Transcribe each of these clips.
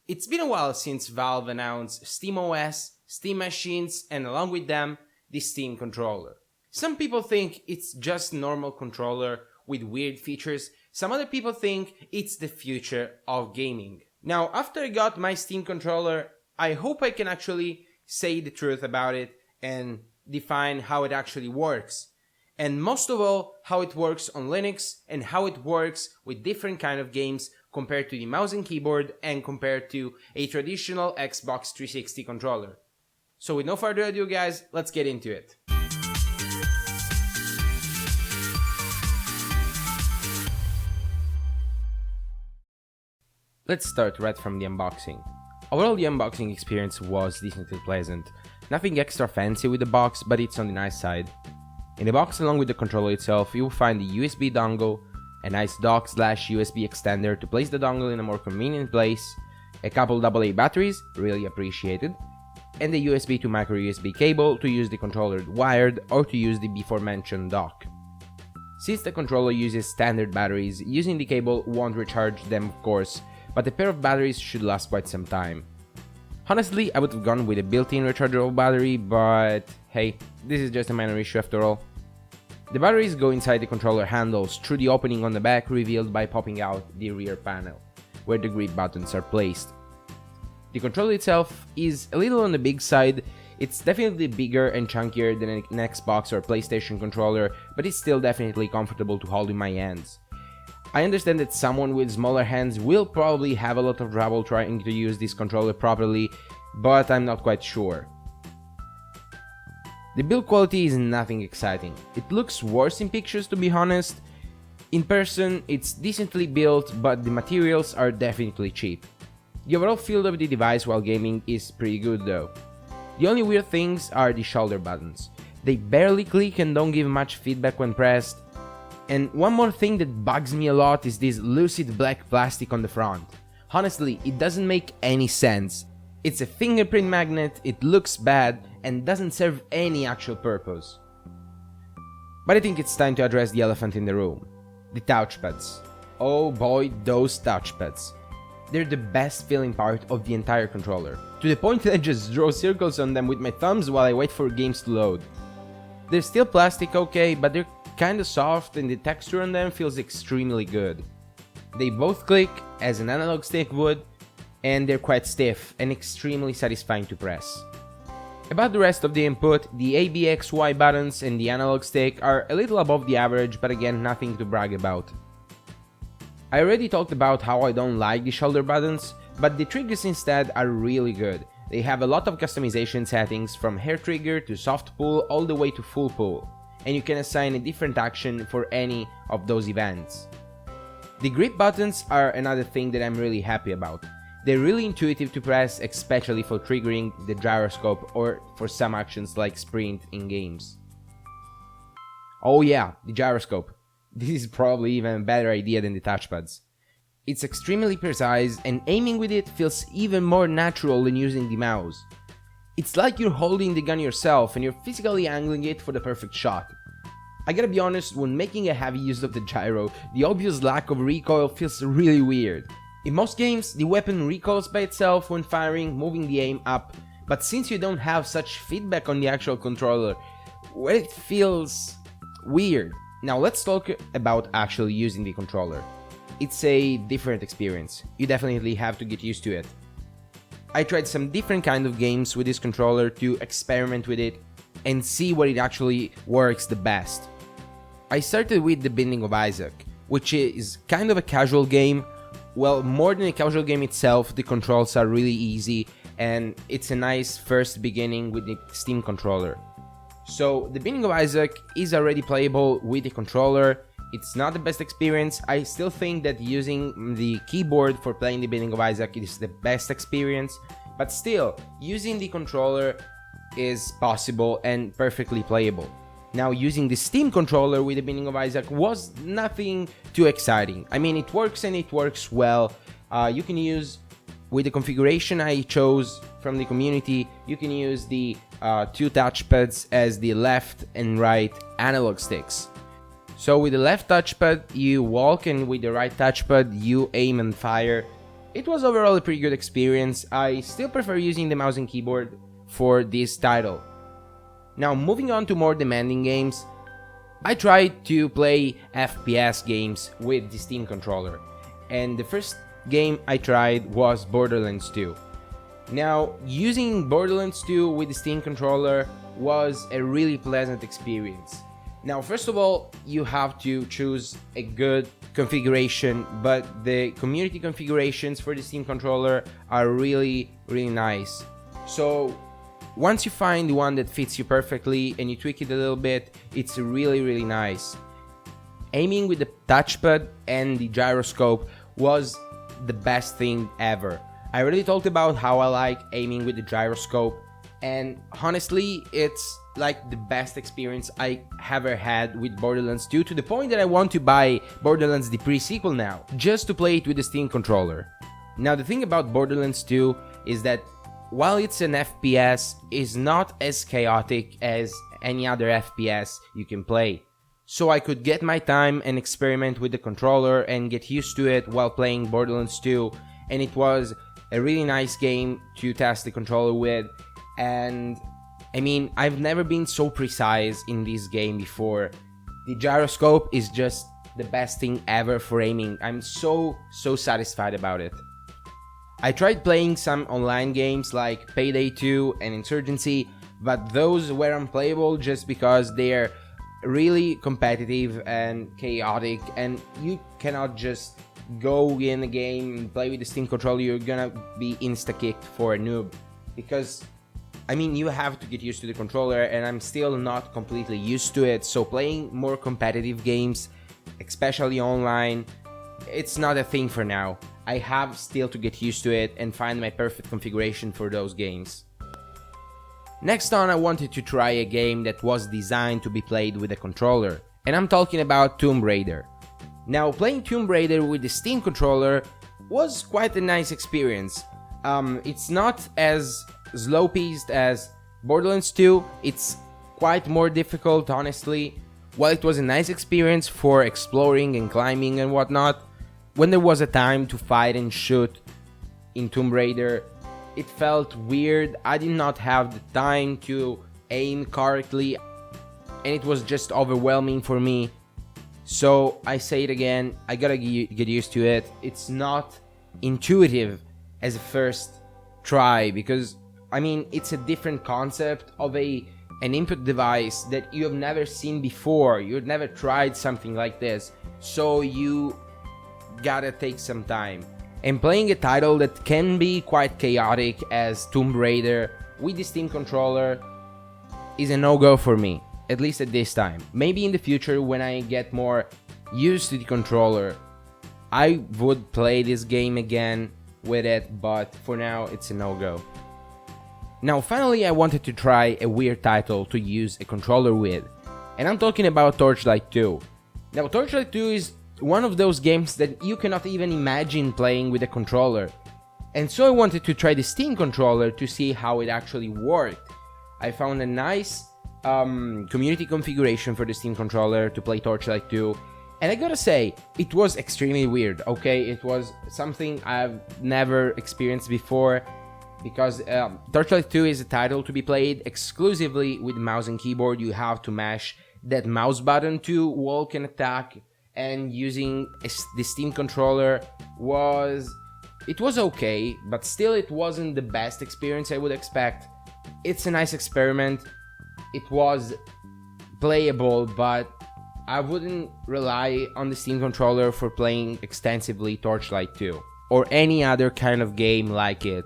It's been a while since Valve announced SteamOS, Steam Machines, and along with them, the Steam controller. Some people think it's just a normal controller with weird features, some other people think it's the future of gaming. Now, after I got my Steam controller, I hope I can actually say the truth about it and define how it actually works. And most of all, how it works on Linux and how it works with different kind of games compared to the mouse and keyboard and compared to a traditional Xbox 360 controller. So with no further ado guys, let's get into it. Let's start right from the unboxing. Overall, the unboxing experience was decently pleasant. Nothing extra fancy with the box, but it's on the nice side. In the box, along with the controller itself, you will find the USB dongle, a nice dock/USB extender to place the dongle in a more convenient place, a couple AA batteries, really appreciated, and a USB to micro USB cable to use the controller wired or to use the before mentioned dock. Since the controller uses standard batteries, using the cable won't recharge them of course, but a pair of batteries should last quite some time. Honestly, I would have gone with a built-in rechargeable battery, but hey, this is just a minor issue after all. The batteries go inside the controller handles through the opening on the back revealed by popping out the rear panel, where the grip buttons are placed. The controller itself is a little on the big side. It's definitely bigger and chunkier than an Xbox or PlayStation controller, but it's still definitely comfortable to hold in my hands. I understand that someone with smaller hands will probably have a lot of trouble trying to use this controller properly, but I'm not quite sure. The build quality is nothing exciting. It looks worse in pictures to be honest. In person, it's decently built, but the materials are definitely cheap. The overall feel of the device while gaming is pretty good though. The only weird things are the shoulder buttons. They barely click and don't give much feedback when pressed. And one more thing that bugs me a lot is this lucid black plastic on the front. Honestly, it doesn't make any sense. It's a fingerprint magnet, it looks bad, and doesn't serve any actual purpose. But I think it's time to address the elephant in the room. The touchpads. Oh boy, those touchpads. They're the best feeling part of the entire controller, to the point that I just draw circles on them with my thumbs while I wait for games to load. They're still plastic, okay, but they're kinda soft and the texture on them feels extremely good. They both click as an analog stick would, and they're quite stiff and extremely satisfying to press. About the rest of the input, the A, B, X, Y buttons and the analog stick are a little above the average, but again nothing to brag about. I already talked about how I don't like the shoulder buttons, but the triggers instead are really good. They have a lot of customization settings from hair trigger to soft pull all the way to full pull, and you can assign a different action for any of those events. The grip buttons are another thing that I'm really happy about. They're really intuitive to press, especially for triggering the gyroscope or for some actions like sprint in games. Oh yeah, the gyroscope. This is probably even a better idea than the touchpads. It's extremely precise and aiming with it feels even more natural than using the mouse. It's like you're holding the gun yourself and you're physically angling it for the perfect shot. I gotta be honest, when making a heavy use of the gyro, the obvious lack of recoil feels really weird. In most games, the weapon recoils by itself when firing, moving the aim up, but since you don't have such feedback on the actual controller, well, it feels weird. Now let's talk about actually using the controller. It's a different experience. You definitely have to get used to it. I tried some different kind of games with this controller to experiment with it and see where it actually works the best. I started with The Binding of Isaac, which is kind of a casual game. Well, more than a casual game itself, the controls are really easy and it's a nice first beginning with the Steam controller. So, The Binding of Isaac is already playable with the controller. It's not the best experience. I still think that using the keyboard for playing The Binding of Isaac is the best experience, but still, using the controller is possible and perfectly playable. Now, using the Steam controller with The Binding of Isaac was nothing too exciting. I mean, it works and it works well. You can use, with the configuration I chose from the community, you can use the two touchpads as the left and right analog sticks. So with the left touchpad you walk and with the right touchpad you aim and fire. it was overall a pretty good experience. I still prefer using the mouse and keyboard for this title. Now, moving on to more demanding games, I tried to play FPS games with the Steam controller, and the first game I tried was Borderlands 2. Now, using Borderlands 2 with the Steam controller was a really pleasant experience. Now, first of all, you have to choose a good configuration, but the community configurations for the Steam controller are really nice. So, once you find the one that fits you perfectly and you tweak it a little bit, it's really nice. Aiming with the touchpad and the gyroscope was the best thing ever. I already talked about how I like aiming with the gyroscope, and honestly, it's like the best experience I ever had with Borderlands 2, to the point that I want to buy Borderlands the pre-sequel now, just to play it with the Steam controller. Now, the thing about Borderlands 2 is that while it's an FPS, it's not as chaotic as any other FPS you can play. So I could get my time and experiment with the controller and get used to it while playing Borderlands 2, and it was a really nice game to test the controller with. And I mean, I've never been so precise in this game before. The gyroscope is just the best thing ever for aiming. I'm so satisfied about it. I tried playing some online games like Payday 2 and Insurgency, but those were unplayable just because they're really competitive and chaotic, and you cannot just go in a game and play with the Steam controller. You're gonna be insta-kicked for a noob, because I mean, you have to get used to the controller, and I'm still not completely used to it. So playing more competitive games, especially online, it's not a thing for now. I have still to get used to it and find my perfect configuration for those games. Next on, I wanted to try a game that was designed to be played with a controller, and I'm talking about Tomb Raider. Now, playing Tomb Raider with the Steam controller was quite a nice experience. It's not as slow-paced as Borderlands 2, it's quite more difficult, honestly. While it was a nice experience for exploring and climbing and whatnot, when there was a time to fight and shoot in Tomb Raider, it felt weird. I did not have the time to aim correctly, and it was just overwhelming for me. So I say it again, I gotta get used to it. It's not intuitive as a first try, because I mean, it's a different concept of an input device that you have never seen before. You've never tried something like this, so you gotta take some time. And playing a title that can be quite chaotic as Tomb Raider with the Steam controller is a no-go for me, at least at this time. Maybe in the future, when I get more used to the controller, I would play this game again with it, but for now it's a no-go. Now, finally, I wanted to try a weird title to use a controller with, and I'm talking about Torchlight 2. Now, Torchlight 2 is one of those games that you cannot even imagine playing with a controller, and so I wanted to try the Steam controller to see how it actually worked. I found a nice community configuration for the Steam controller to play Torchlight 2, and I gotta say, it was extremely weird, okay? It was something I've never experienced before, because Torchlight 2 is a title to be played exclusively with mouse and keyboard. You have to mash that mouse button to walk and attack, and using the Steam controller was okay, but still it wasn't the best experience I would expect. It's a nice experiment, it was playable, but I wouldn't rely on the Steam controller for playing extensively Torchlight 2, or any other kind of game like it.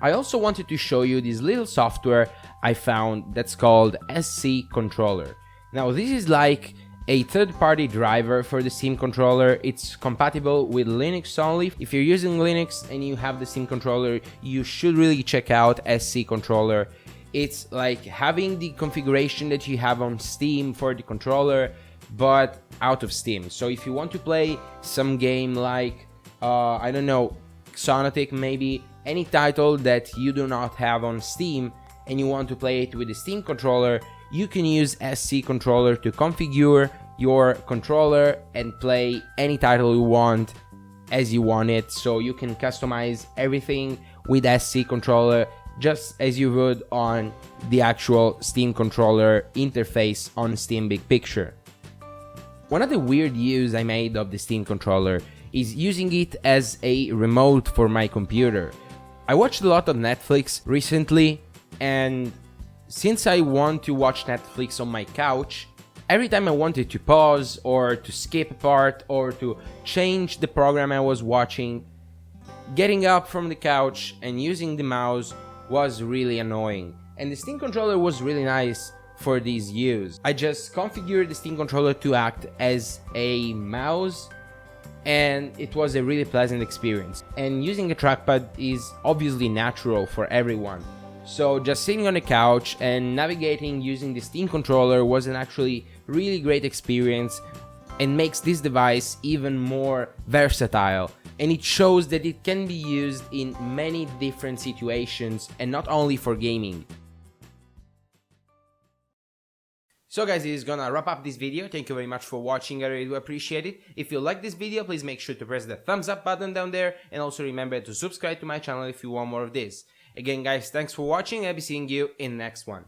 I also wanted to show you this little software I found that's called SC Controller. Now, this is like a third-party driver for the Steam controller. It's compatible with Linux only. If you're using Linux and you have the Steam controller, you should really check out SC Controller. It's like having the configuration that you have on Steam for the controller, but out of Steam. So if you want to play some game like, I don't know, Sonotic maybe, any title that you do not have on Steam and you want to play it with the Steam controller, you can use SC Controller to configure your controller and play any title you want as you want it, so you can customize everything with SC controller just as you would on the actual Steam controller interface on Steam Big Picture. One of the weird use I made of the Steam controller is using it as a remote for my computer. I watched a lot of Netflix recently, and since I want to watch Netflix on my couch, every time I wanted to pause or to skip a part or to change the program I was watching, getting up from the couch and using the mouse was really annoying. And the Steam controller was really nice for this use. I just configured the Steam controller to act as a mouse, and it was a really pleasant experience. And using a trackpad is obviously natural for everyone. So just sitting on the couch and navigating using the Steam controller was an actually really great experience and makes this device even more versatile. And it shows that it can be used in many different situations and not only for gaming. So guys, this is gonna wrap up this video. Thank you very much for watching, I really do appreciate it. If you like this video, please make sure to press the thumbs up button down there, and also remember to subscribe to my channel if you want more of this. Again guys, thanks for watching, I'll be seeing you in the next one.